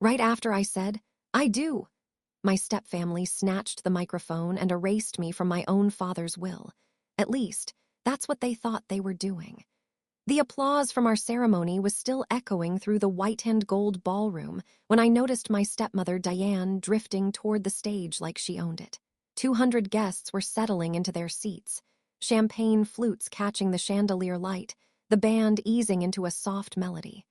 Right after I said, "I do," my stepfamily snatched the microphone and erased me from my own father's will. At least, that's what they thought they were doing. The applause from our ceremony was still echoing through the white and gold ballroom when I noticed my stepmother, Diane, drifting toward the stage like she owned it. 200 guests were settling into their seats, champagne flutes catching the chandelier light, the band easing into a soft melody.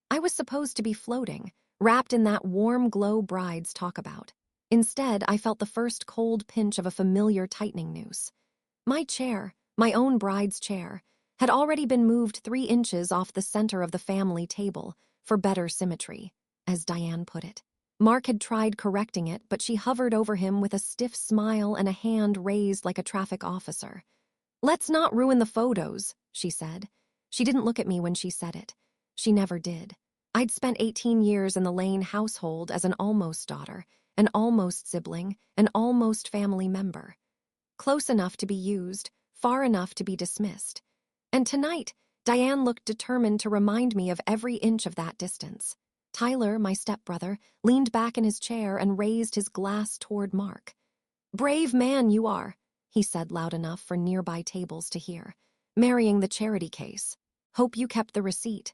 I was supposed to be floating, wrapped in that warm glow brides talk about. Instead, I felt the first cold pinch of a familiar tightening noose. My chair, my own bride's chair, had already been moved 3 inches off the center of the family table for better symmetry, as Diane put it. Mark had tried correcting it, but she hovered over him with a stiff smile and a hand raised like a traffic officer. "Let's not ruin the photos," she said. She didn't look at me when she said it. She never did. I'd spent 18 years in the Lane household as an almost daughter, an almost sibling, an almost family member. Close enough to be used, far enough to be dismissed. And tonight, Diane looked determined to remind me of every inch of that distance. Tyler, my stepbrother, leaned back in his chair and raised his glass toward Mark. "Brave man you are," he said loud enough for nearby tables to hear. "Marrying the charity case. Hope you kept the receipt."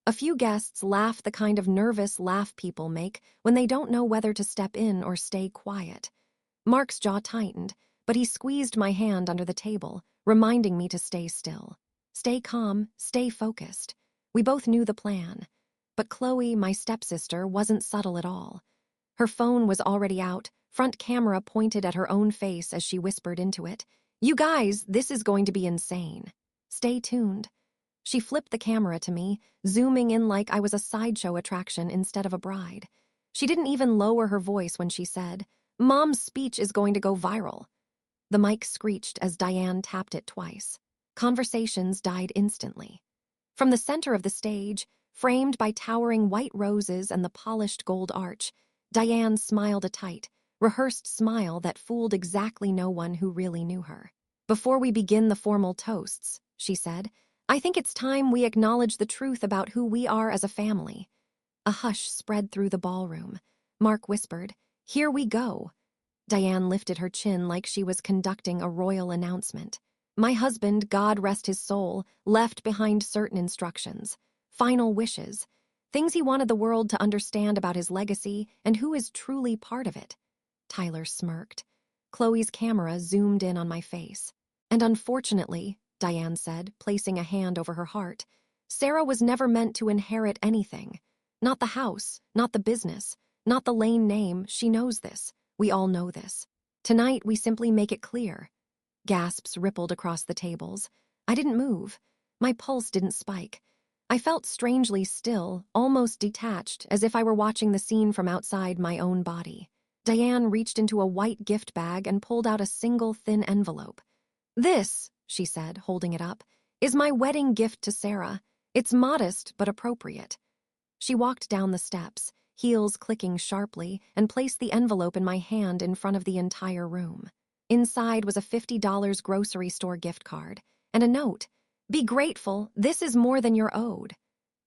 A few guests laughed the kind of nervous laugh people make when they don't know whether to step in or stay quiet. Mark's jaw tightened, but he squeezed my hand under the table, reminding me to stay still. Stay calm, stay focused. We both knew the plan. But Chloe, my stepsister, wasn't subtle at all. Her phone was already out, front camera pointed at her own face as she whispered into it, "You guys, this is going to be insane. Stay tuned." She flipped the camera to me, zooming in like I was a sideshow attraction instead of a bride. She didn't even lower her voice when she said, "Mom's speech is going to go viral." The mic screeched as Diane tapped it twice. Conversations died instantly. From the center of the stage, framed by towering white roses and the polished gold arch, Diane smiled a tight, rehearsed smile that fooled exactly no one who really knew her. "Before we begin the formal toasts," she said, "I think it's time we acknowledge the truth about who we are as a family." A hush spread through the ballroom. Mark whispered, "Here we go." Diane lifted her chin like she was conducting a royal announcement. "My husband, God rest his soul, left behind certain instructions, final wishes, things he wanted the world to understand about his legacy and who is truly part of it." Tyler smirked. Chloe's camera zoomed in on my face. "And unfortunately," Diane said, placing a hand over her heart, "Sarah was never meant to inherit anything. Not the house, not the business, not the Lane name. She knows this. We all know this. Tonight, we simply make it clear." Gasps rippled across the tables. I didn't move. My pulse didn't spike. I felt strangely still, almost detached, as if I were watching the scene from outside my own body. Diane reached into a white gift bag and pulled out a single thin envelope. "This," she said, holding it up, "is my wedding gift to Sarah. It's modest but appropriate." She walked down the steps, heels clicking sharply, and placed the envelope in my hand in front of the entire room. Inside was a $50 grocery store gift card, and a note. "Be grateful, this is more than you're owed."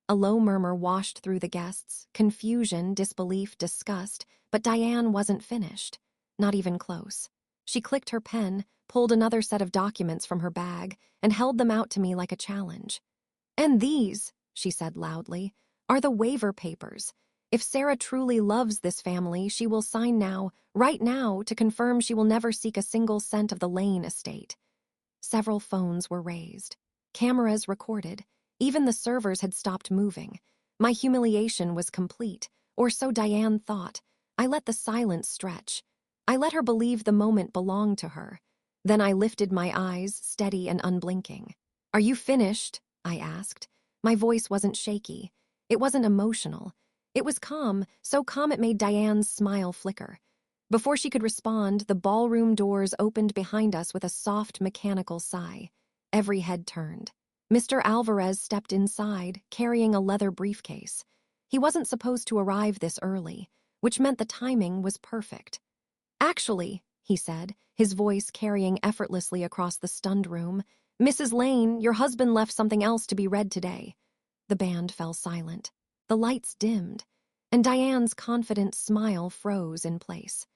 A low murmur washed through the guests, confusion, disbelief, disgust, but Diane wasn't finished. Not even close. She clicked her pen, pulled another set of documents from her bag, and held them out to me like a challenge. "And these," she said loudly, "are the waiver papers. If Sarah truly loves this family, she will sign now, right now, to confirm she will never seek a single cent of the Lane estate." Several phones were raised. Cameras recorded. Even the servers had stopped moving. My humiliation was complete, or so Diane thought. I let the silence stretch. I let her believe the moment belonged to her. Then I lifted my eyes, steady and unblinking. "Are you finished?" I asked. My voice wasn't shaky. It wasn't emotional. It was calm, so calm it made Diane's smile flicker. Before she could respond, the ballroom doors opened behind us with a soft, mechanical sigh. Every head turned. Mr. Alvarez stepped inside, carrying a leather briefcase. He wasn't supposed to arrive this early, which meant the timing was perfect. "Actually," he said, his voice carrying effortlessly across the stunned room, "Mrs. Lane, your husband left something else to be read today." The band fell silent. The lights dimmed. and Diane's confident smile froze in place.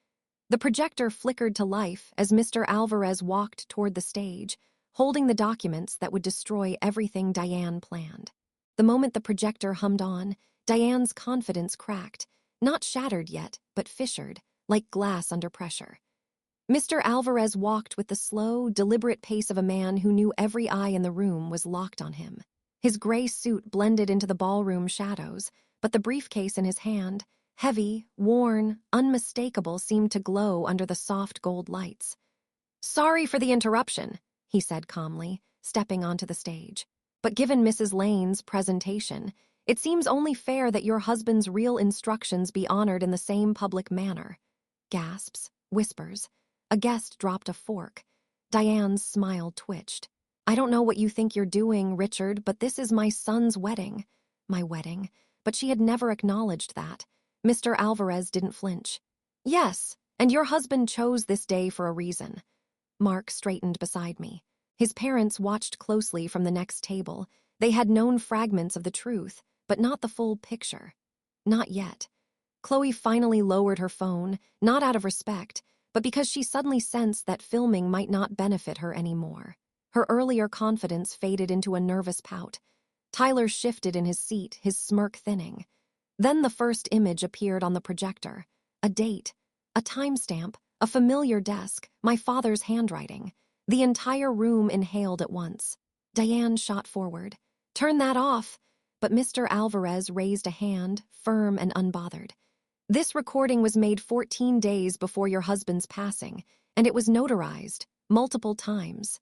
The projector flickered to life as Mr. Alvarez walked toward the stage, holding the documents that would destroy everything Diane planned. The moment the projector hummed on, Diane's confidence cracked, not shattered yet, but fissured, like glass under pressure. Mr. Alvarez walked with the slow, deliberate pace of a man who knew every eye in the room was locked on him. His gray suit blended into the ballroom shadows, but the briefcase in his hand, heavy, worn, unmistakable, seemed to glow under the soft gold lights. "Sorry for the interruption," he said calmly, stepping onto the stage. "But given Mrs. Lane's presentation, it seems only fair that your husband's real instructions be honored in the same public manner." Gasps, whispers. A guest dropped a fork. Diane's smile twitched. "I don't know what you think you're doing, Richard, but this is my son's wedding." My wedding. But she had never acknowledged that. Mr. Alvarez didn't flinch. "Yes, and your husband chose this day for a reason." Mark straightened beside me. His parents watched closely from the next table. They had known fragments of the truth, but not the full picture. Not yet. Chloe finally lowered her phone, not out of respect, but because she suddenly sensed that filming might not benefit her anymore. Her earlier confidence faded into a nervous pout. Tyler shifted in his seat, his smirk thinning. Then the first image appeared on the projector. A date, a timestamp, a familiar desk, my father's handwriting. The entire room inhaled at once. Diane shot forward. "Turn that off!" But Mr. Alvarez raised a hand, firm and unbothered. "This recording was made 14 days before your husband's passing, and it was notarized, multiple times."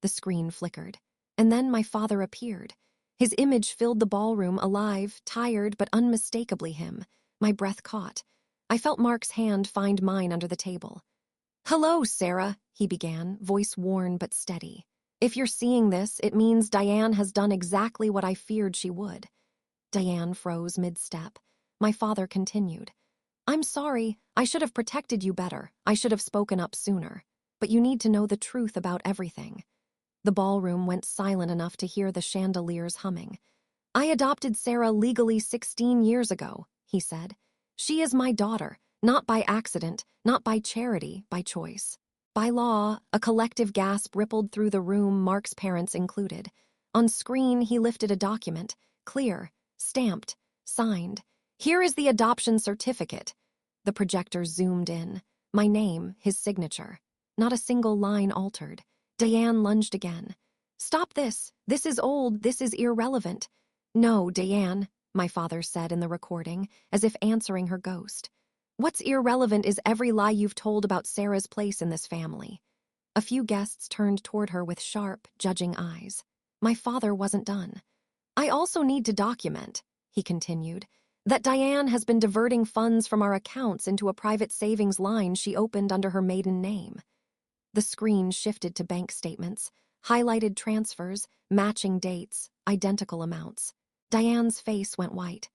The screen flickered, and then my father appeared. His image filled the ballroom, alive, tired, but unmistakably him. My breath caught. I felt Mark's hand find mine under the table. "Hello, Sarah," he began, voice worn but steady. "If you're seeing this, it means Diane has done exactly what I feared she would." Diane froze mid-step. My father continued. "I'm sorry. I should have protected you better. I should have spoken up sooner. But you need to know the truth about everything." The ballroom went silent enough to hear the chandeliers humming. "I adopted Sarah legally 16 years ago," he said. "She is my daughter, not by accident, not by charity, by choice. By law." A collective gasp rippled through the room, Mark's parents included. On screen, he lifted a document, clear, stamped, signed. "Here is the adoption certificate." The projector zoomed in. My name, his signature. Not a single line altered. Diane lunged again. "Stop this. This is old. This is irrelevant." "No, Diane," my father said in the recording, as if answering her ghost. "What's irrelevant is every lie you've told about Sarah's place in this family." A few guests turned toward her with sharp, judging eyes. My father wasn't done. "I also need to document," he continued, "that Diane has been diverting funds from our accounts into a private savings line she opened under her maiden name." The screen shifted to bank statements, highlighted transfers, matching dates, identical amounts. Diane's face went white.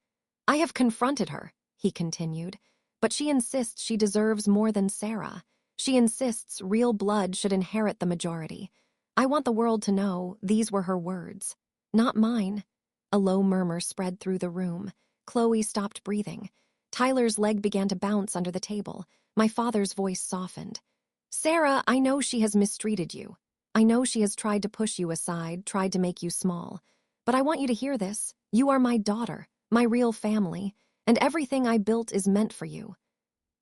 "I have confronted her," he continued, "but she insists she deserves more than Sarah. She insists real blood should inherit the majority. I want the world to know these were her words, not mine." A low murmur spread through the room. Chloe stopped breathing. Tyler's leg began to bounce under the table. My father's voice softened. "Sarah, I know she has mistreated you. I know she has tried to push you aside, tried to make you small. But I want you to hear this. You are my daughter, my real family, and everything I built is meant for you."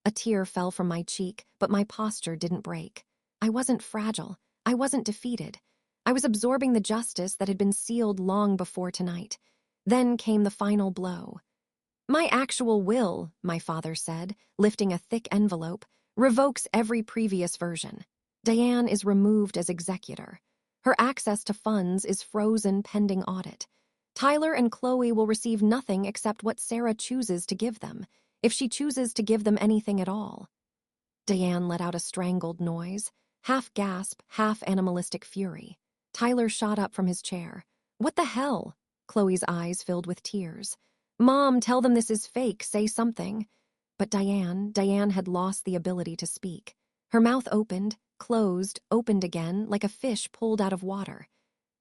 A tear fell from my cheek, but my posture didn't break. I wasn't fragile. I wasn't defeated. I was absorbing the justice that had been sealed long before tonight. Then came the final blow. "My actual will," my father said, lifting a thick envelope, "revokes every previous version. Diane is removed as executor. Her access to funds is frozen pending audit. Tyler and Chloe will receive nothing except what Sarah chooses to give them, if she chooses to give them anything at all." Diane let out a strangled noise, half gasp, half animalistic fury. Tyler shot up from his chair. "What the hell?" Chloe's eyes filled with tears. "Mom, tell them this is fake, say something." But Diane had lost the ability to speak. Her mouth opened, closed, opened again, like a fish pulled out of water.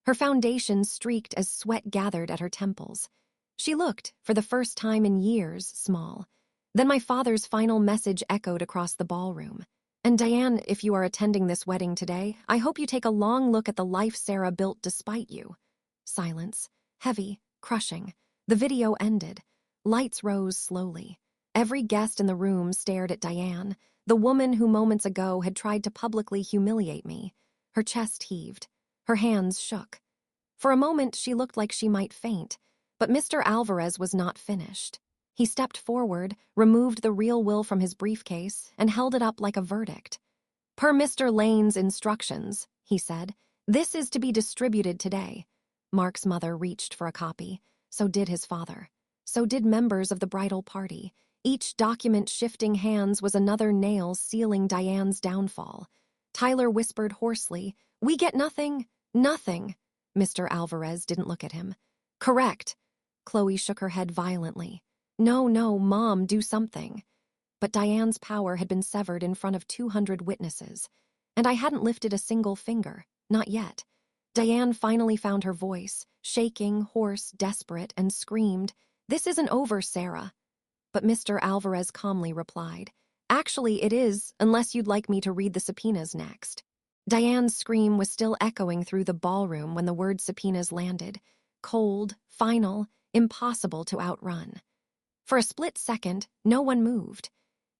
Her foundation streaked as sweat gathered at her temples. She looked, for the first time in years, small. Then my father's final message echoed across the ballroom. And Diane, if you are attending this wedding today, I hope you take a long look at the life Sarah built despite you. Silence. Heavy, crushing. The video ended. Lights rose slowly. Every guest in the room stared at Diane, the woman who moments ago had tried to publicly humiliate me. Her chest heaved. Her hands shook. For a moment, she looked like she might faint, but Mr. Alvarez was not finished. He stepped forward, removed the real will from his briefcase, and held it up like a verdict. Per Mr. Lane's instructions, he said, this is to be distributed today. Mark's mother reached for a copy. So did his father. So did members of the bridal party. Each document shifting hands was another nail sealing Diane's downfall. Tyler whispered hoarsely, "We get nothing, nothing." Mr. Alvarez didn't look at him. "Correct." Chloe shook her head violently. "No, no, Mom, do something." But Diane's power had been severed in front of 200 witnesses, and I hadn't lifted a single finger, not yet. Diane finally found her voice, shaking, hoarse, desperate, and screamed, "This isn't over, Sarah." But Mr. Alvarez calmly replied, "Actually, it is, unless you'd like me to read the subpoenas next." Diane's scream was still echoing through the ballroom when the word subpoenas landed, cold, final, impossible to outrun. For a split second, no one moved.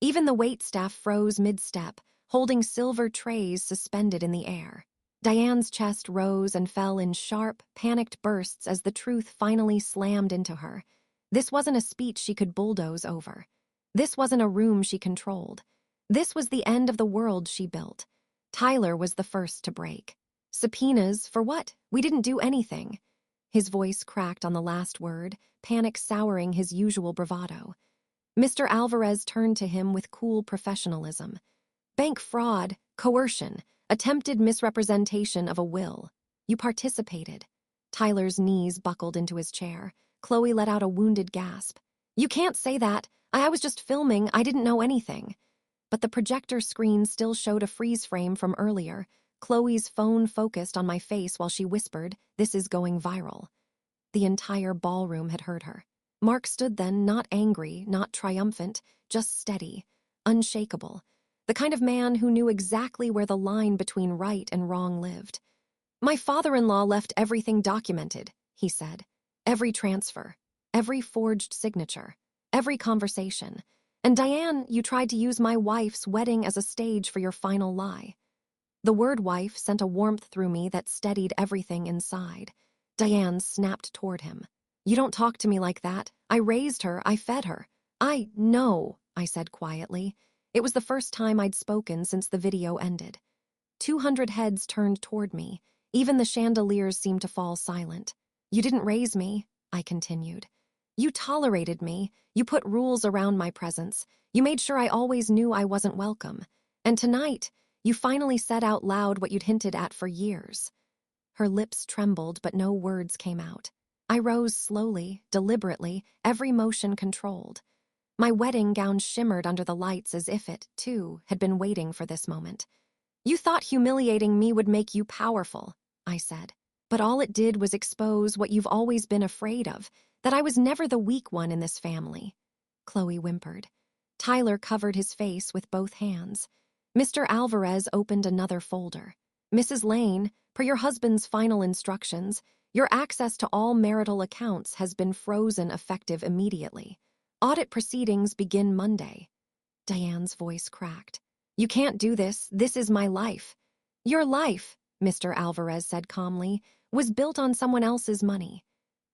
Even the waitstaff froze mid-step, holding silver trays suspended in the air. Diane's chest rose and fell in sharp, panicked bursts as the truth finally slammed into her. This wasn't a speech she could bulldoze over. This wasn't a room she controlled. This was the end of the world she built. Tyler was the first to break. "Subpoenas, for what? We didn't do anything." His voice cracked on the last word, panic souring his usual bravado. Mr. Alvarez turned to him with cool professionalism. "Bank fraud, coercion, attempted misrepresentation of a will. You participated." Tyler's knees buckled into his chair. Chloe let out a wounded gasp. "You can't say that. I was just filming. I didn't know anything." But the projector screen still showed a freeze frame from earlier. Chloe's phone focused on my face while she whispered, "This is going viral." The entire ballroom had heard her. Mark stood then, not angry, not triumphant, just steady, unshakable. The kind of man who knew exactly where the line between right and wrong lived. "My father-in-law left everything documented," he said. "Every transfer, every forged signature, every conversation. And Diane, you tried to use my wife's wedding as a stage for your final lie." The word wife sent a warmth through me that steadied everything inside. Diane snapped toward him. "You don't talk to me like that. I raised her, I fed her." "I know," I said quietly. It was the first time I'd spoken since the video ended. 200 heads turned toward me. Even the chandeliers seemed to fall silent. "You didn't raise me," I continued. "You tolerated me. You put rules around my presence. You made sure I always knew I wasn't welcome. And tonight, you finally said out loud what you'd hinted at for years." Her lips trembled, but no words came out. I rose slowly, deliberately, every motion controlled. My wedding gown shimmered under the lights as if it, too, had been waiting for this moment. "You thought humiliating me would make you powerful," I said. "But all it did was expose what you've always been afraid of, that I was never the weak one in this family." Chloe whimpered. Tyler covered his face with both hands. Mr. Alvarez opened another folder. "Mrs. Lane, per your husband's final instructions, your access to all marital accounts has been frozen effective immediately. Audit proceedings begin Monday." Diane's voice cracked. "You can't do this. This is my life." "Your life," Mr. Alvarez said calmly, "was built on someone else's money."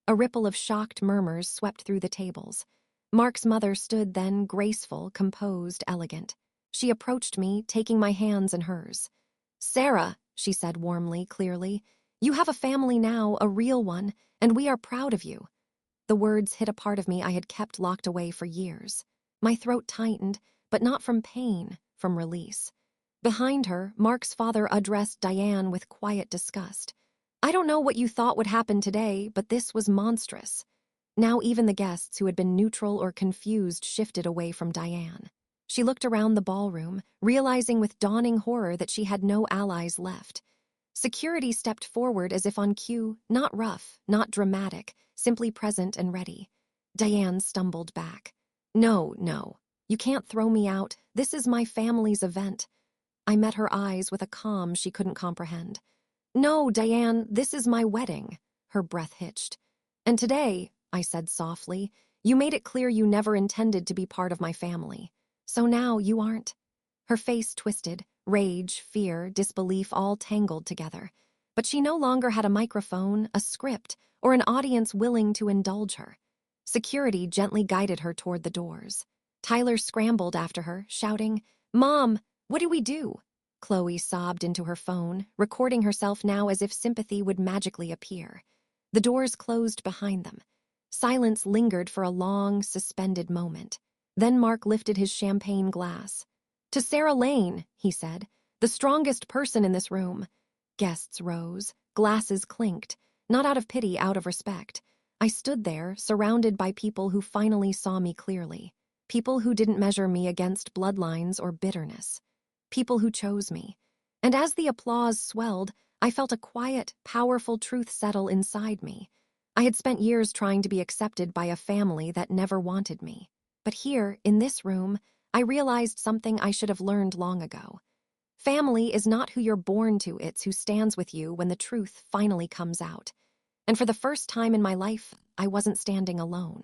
A ripple of shocked murmurs swept through the tables. Mark's mother stood then, graceful, composed, elegant. She approached me, taking my hands in hers. "Sarah," she said warmly, clearly, "you have a family now, a real one, and we are proud of you." The words hit a part of me I had kept locked away for years. My throat tightened, but not from pain, from release. Behind her, Mark's father addressed Diane with quiet disgust. "I don't know what you thought would happen today, but this was monstrous." Now even the guests who had been neutral or confused shifted away from Diane. She looked around the ballroom, realizing with dawning horror that she had no allies left. Security stepped forward as if on cue, not rough, not dramatic, simply present and ready. Diane stumbled back. No, no. You can't throw me out. This is my family's event. I met her eyes with a calm she couldn't comprehend. No, Diane, this is my wedding. Her breath hitched. And today, I said softly, you made it clear you never intended to be part of my family. So now you aren't. Her face twisted, rage, fear, disbelief all tangled together. But she no longer had a microphone, a script, or an audience willing to indulge her. Security gently guided her toward the doors. Tyler scrambled after her, shouting, Mom, what do we do? Chloe sobbed into her phone, recording herself now as if sympathy would magically appear. The doors closed behind them. Silence lingered for a long, suspended moment. Then Mark lifted his champagne glass. To Sarah Lane, he said, the strongest person in this room. Guests rose, glasses clinked, not out of pity, out of respect. I stood there, surrounded by people who finally saw me clearly. People who didn't measure me against bloodlines or bitterness. People who chose me. And as the applause swelled, I felt a quiet, powerful truth settle inside me. I had spent years trying to be accepted by a family that never wanted me. But here, in this room, I realized something I should have learned long ago. Family is not who you're born to, it's who stands with you when the truth finally comes out. And for the first time in my life, I wasn't standing alone.